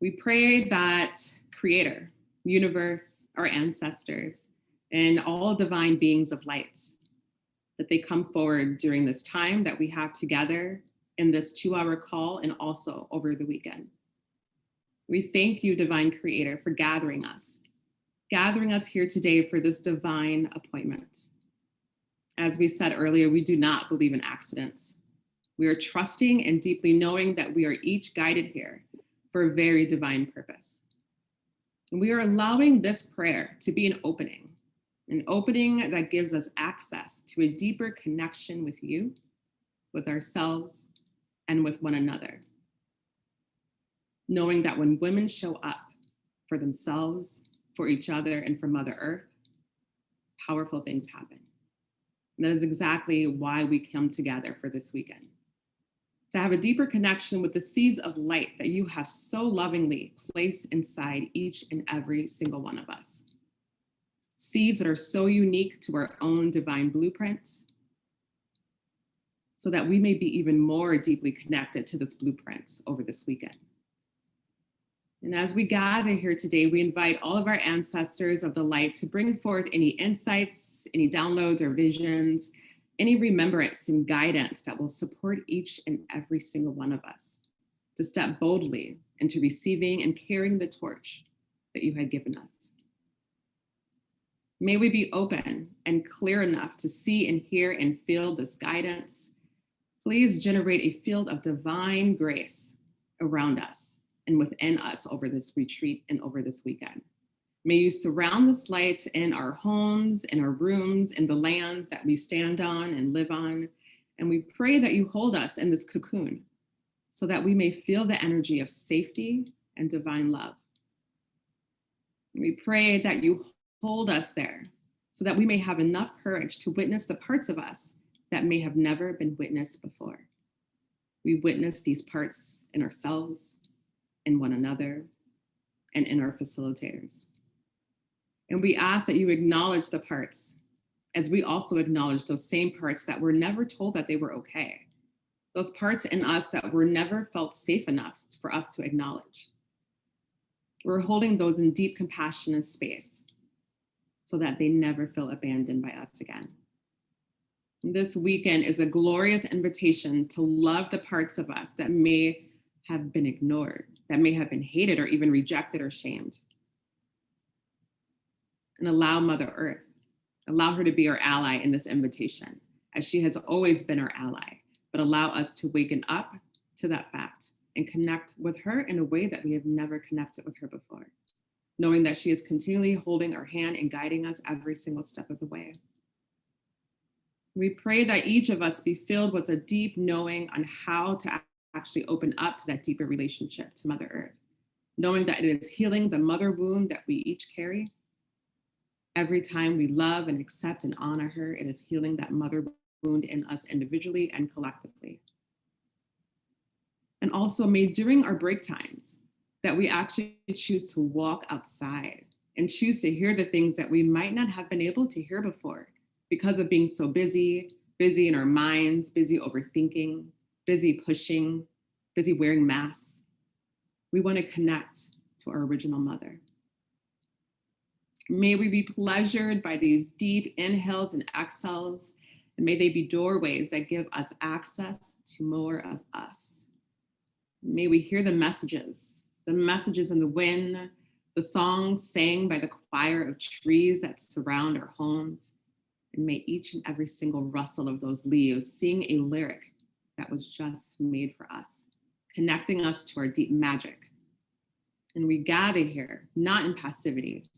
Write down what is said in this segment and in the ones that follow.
We pray that Creator, universe, our ancestors, and all divine beings of light, that they come forward during this time that we have together in this 2-hour call and also over the weekend. We thank you, divine Creator, for gathering us here today for this divine appointment. As we said earlier, we do not believe in accidents. We are trusting and deeply knowing that we are each guided here for a very divine purpose. And we are allowing this prayer to be an opening that gives us access to a deeper connection with you, with ourselves, and with one another. Knowing that when women show up for themselves, for each other, and for Mother Earth, powerful things happen. And that is exactly why we come together for this weekend. To have a deeper connection with the seeds of light that you have so lovingly placed inside each and every single one of us. Seeds that are so unique to our own divine blueprints, so that we may be even more deeply connected to this blueprint over this weekend. And as we gather here today, we invite all of our ancestors of the light to bring forth any insights, any downloads or visions, any remembrance and guidance that will support each and every single one of us to step boldly into receiving and carrying the torch that you had given us. May we be open and clear enough to see and hear and feel this guidance. Please generate a field of divine grace around us and within us over this retreat and over this weekend. May you surround this light in our homes, in our rooms, in the lands that we stand on and live on. And we pray that you hold us in this cocoon so that we may feel the energy of safety and divine love. We pray that you hold us there so that we may have enough courage to witness the parts of us that may have never been witnessed before. We witness these parts in ourselves, in one another, and in our facilitators. And we ask that you acknowledge the parts as we also acknowledge those same parts that were never told that they were okay. Those parts in us that were never felt safe enough for us to acknowledge. We're holding those in deep compassion and space so that they never feel abandoned by us again. And this weekend is a glorious invitation to love the parts of us that may have been ignored, that may have been hated or even rejected or shamed. And allow Mother Earth, allow her to be our ally in this invitation, as she has always been our ally, but allow us to waken up to that fact and connect with her in a way that we have never connected with her before, knowing that she is continually holding our hand and guiding us every single step of the way. We pray that each of us be filled with a deep knowing on how to actually open up to that deeper relationship to Mother Earth, knowing that it is healing the mother wound that we each carry. Every time we love and accept and honor her, it is healing that mother wound in us individually and collectively. And also may during our break times that we actually choose to walk outside and choose to hear the things that we might not have been able to hear before because of being so busy in our minds, busy overthinking, busy pushing, busy wearing masks. We want to connect to our original mother. May we be pleasured by these deep inhales and exhales, and may they be doorways that give us access to more of us. May we hear the messages in the wind, the songs sang by the choir of trees that surround our homes, and may each and every single rustle of those leaves sing a lyric that was just made for us, connecting us to our deep magic. And we gather here, not in passivity,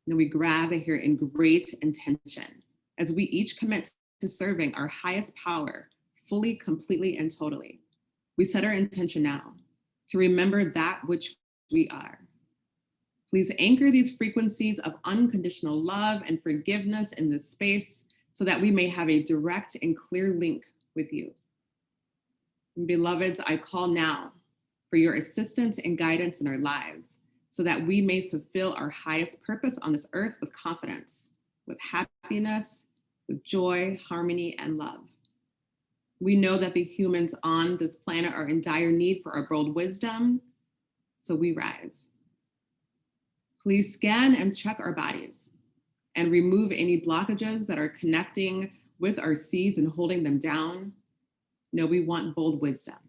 and we gather here in great intention as we each commit to serving our highest power fully, completely, and totally. We set our intention now to remember that which we are. Please anchor these frequencies of unconditional love and forgiveness in this space so that we may have a direct and clear link with you. And beloveds, I call now for your assistance and guidance in our lives so that we may fulfill our highest purpose on this earth with confidence, with happiness, with joy, harmony, and love. We know that the humans on this planet are in dire need for our bold wisdom, So we rise. Please scan and check our bodies and remove any blockages that are connecting with our seeds and holding them down. No, we want bold wisdom.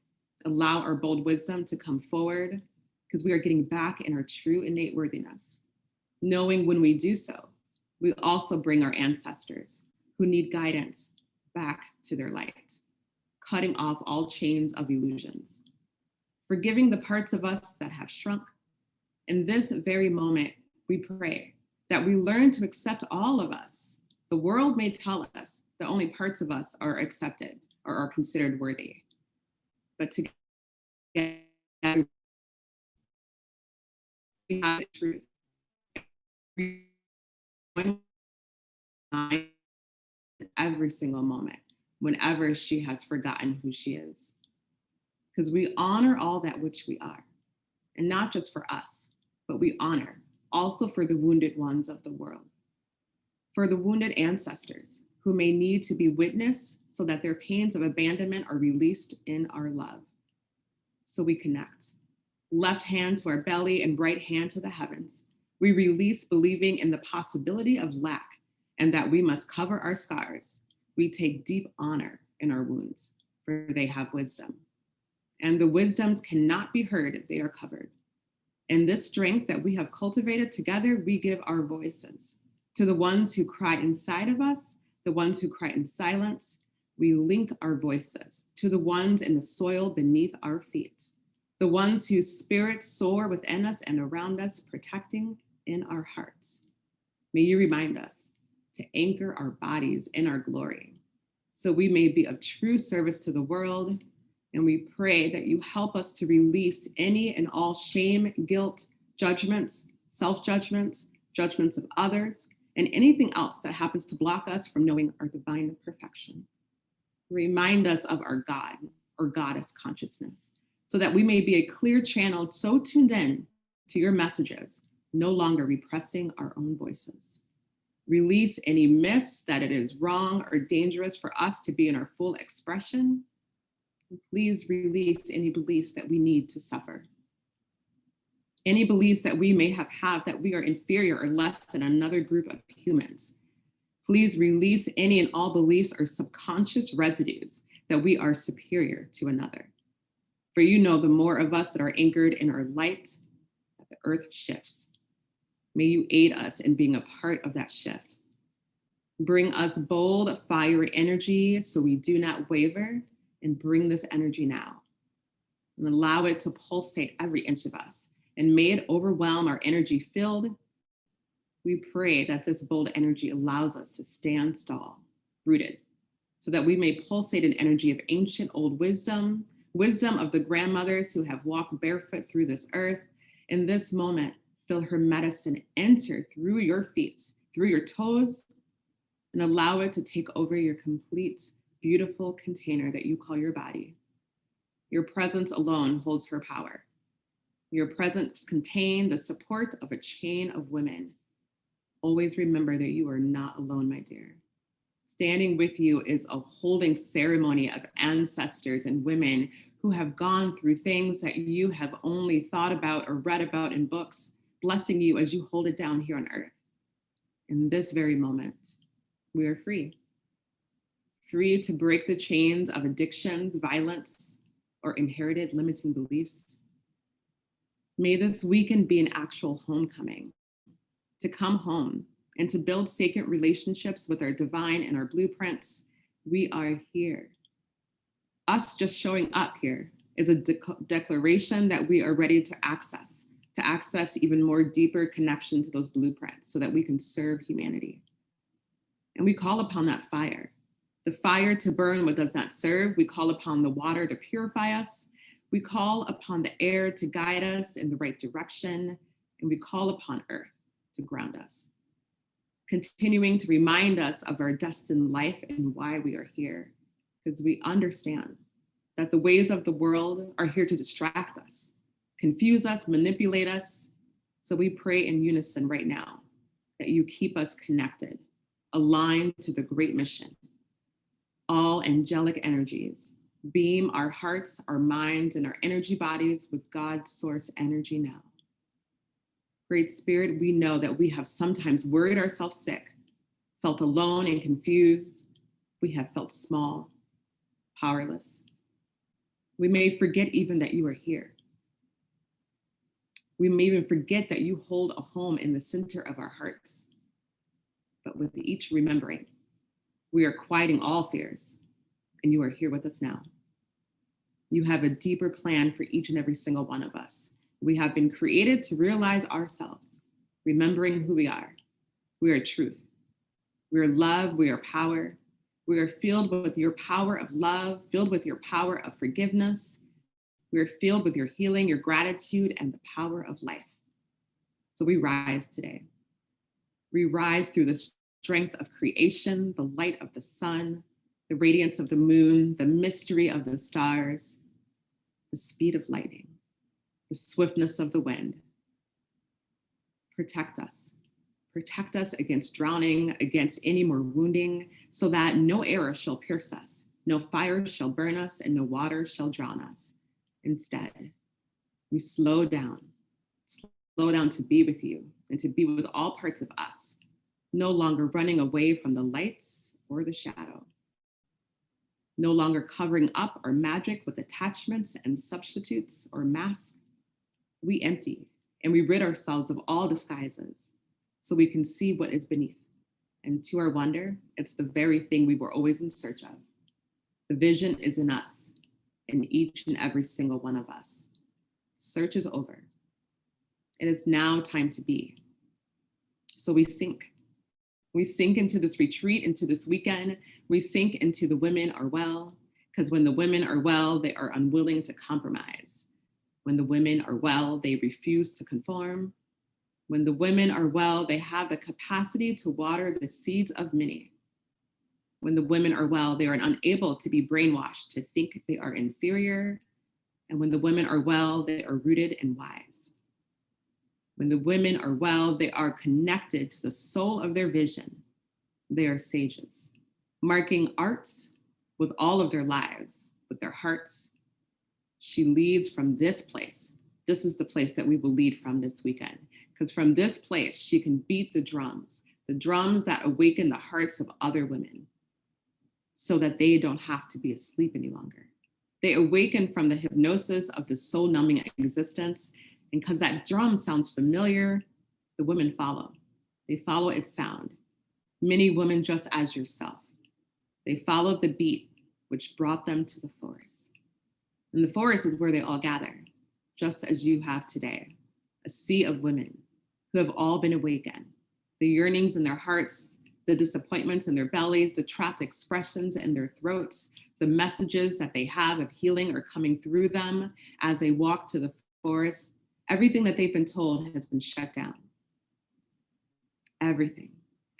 Allow our bold wisdom to come forward because we are getting back in our true innate worthiness. Knowing when we do so, we also bring our ancestors who need guidance back to their light, cutting off all chains of illusions, forgiving the parts of us that have shrunk. In this very moment, we pray that we learn to accept all of us. The world may tell us that only parts of us are accepted or are considered worthy, but together we have the truth. Every single moment, whenever she has forgotten who she is. Because we honor all that which we are, and not just for us, but we honor also for the wounded ones of the world, for the wounded ancestors who may need to be witnessed so that their pains of abandonment are released in our love. So we connect. Left hand to our belly and right hand to the heavens. We release believing in the possibility of lack and that we must cover our scars. We take deep honor in our wounds, for they have wisdom. And the wisdoms cannot be heard if they are covered. In this strength that we have cultivated together, we give our voices. To the ones who cry inside of us, the ones who cry in silence, we link our voices. To the ones in the soil beneath our feet, the ones whose spirits soar within us and around us, protecting in our hearts. May you remind us to anchor our bodies in our glory, so we may be of true service to the world. And we pray that you help us to release any and all shame, guilt, judgments, self-judgments, judgments of others, and anything else that happens to block us from knowing our divine perfection. Remind us of our God or goddess consciousness, so that we may be a clear channel so tuned in to your messages, no longer repressing our own voices. Release any myths that it is wrong or dangerous for us to be in our full expression. And please release any beliefs that we need to suffer. Any beliefs that we may have that we are inferior or less than another group of humans. Please release any and all beliefs or subconscious residues that we are superior to another. For you know the more of us that are anchored in our light, that the earth shifts. May you aid us in being a part of that shift. Bring us bold, fiery energy so we do not waver, and bring this energy now. And allow it to pulsate every inch of us. And may it overwhelm our energy field. We pray that this bold energy allows us to stand tall, rooted, so that we may pulsate an energy of ancient old wisdom, wisdom of the grandmothers who have walked barefoot through this earth. In this moment, feel her medicine enter through your feet, through your toes, and allow it to take over your complete, beautiful container that you call your body. Your presence alone holds her power. Your presence contains the support of a chain of women. Always remember that you are not alone, my dear. Standing with you is a holding ceremony of ancestors and women who have gone through things that you have only thought about or read about in books, blessing you as you hold it down here on earth. In this very moment, we are free. Free to break the chains of addictions, violence, or inherited limiting beliefs. May this weekend be an actual homecoming, to come home and to build sacred relationships with our divine and our blueprints. We are here. Us just showing up here is a declaration that we are ready to access even more deeper connection to those blueprints so that we can serve humanity. And we call upon that fire. The fire to burn what does not serve. We call upon the water to purify us. We call upon the air to guide us in the right direction. And we call upon earth to ground us, continuing to remind us of our destined life and why we are here, because we understand that the ways of the world are here to distract us, confuse us, manipulate us. So we pray in unison right now that you keep us connected, aligned to the great mission. All angelic energies, Beam our hearts, our minds, and our energy bodies with God's source energy now. Great Spirit, we know that we have sometimes worried ourselves sick, felt alone and confused. We have felt small, powerless. We may forget even that you are here. We may even forget that you hold a home in the center of our hearts. But with each remembering, we are quieting all fears, and you are here with us now. You have a deeper plan for each and every single one of us. We have been created to realize ourselves, remembering who we are. We are truth. We are love. We are power. We are filled with your power of love, filled with your power of forgiveness. We are filled with your healing, your gratitude, and the power of life. So we rise today. We rise through the strength of creation, the light of the sun, the radiance of the moon, the mystery of the stars, the speed of lightning, the swiftness of the wind. Protect us. Protect us against drowning, against any more wounding, so that no arrow shall pierce us, no fire shall burn us, and no water shall drown us. Instead, we slow down to be with you and to be with all parts of us, no longer running away from the lights or the shadow, no longer covering up our magic with attachments and substitutes or masks. We empty and we rid ourselves of all disguises so we can see what is beneath. And to our wonder, it's the very thing we were always in search of. The vision is in us, in each and every single one of us. Search is over. It is now time to be. So we sink. We sink into this retreat, into this weekend. We sink into the women are well, because when the women are well, they are unwilling to compromise. When the women are well, they refuse to conform. When the women are well, they have the capacity to water the seeds of many. When the women are well, they are unable to be brainwashed to think they are inferior. And when the women are well, they are rooted and wise. When the women are well, they are connected to the soul of their vision. They are sages, marking arts with all of their lives, with their hearts. She leads from this place. This is the place that we will lead from this weekend, because from this place, she can beat the drums that awaken the hearts of other women so that they don't have to be asleep any longer. They awaken from the hypnosis of the soul numbing existence. And because that drum sounds familiar, the women follow. They follow its sound. Many women just as yourself. They followed the beat, which brought them to the forest. And the forest is where they all gather, just as you have today, a sea of women who have all been awakened. The yearnings in their hearts, the disappointments in their bellies, the trapped expressions in their throats, the messages that they have of healing are coming through them as they walk to the forest. Everything that they've been told has been shut down. Everything.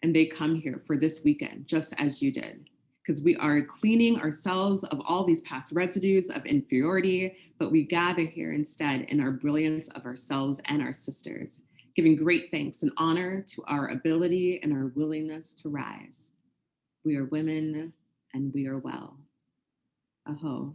And they come here for this weekend, just as you did, because we are cleaning ourselves of all these past residues of inferiority, but we gather here instead in our brilliance of ourselves and our sisters, giving great thanks and honor to our ability and our willingness to rise. We are women and we are well. Aho.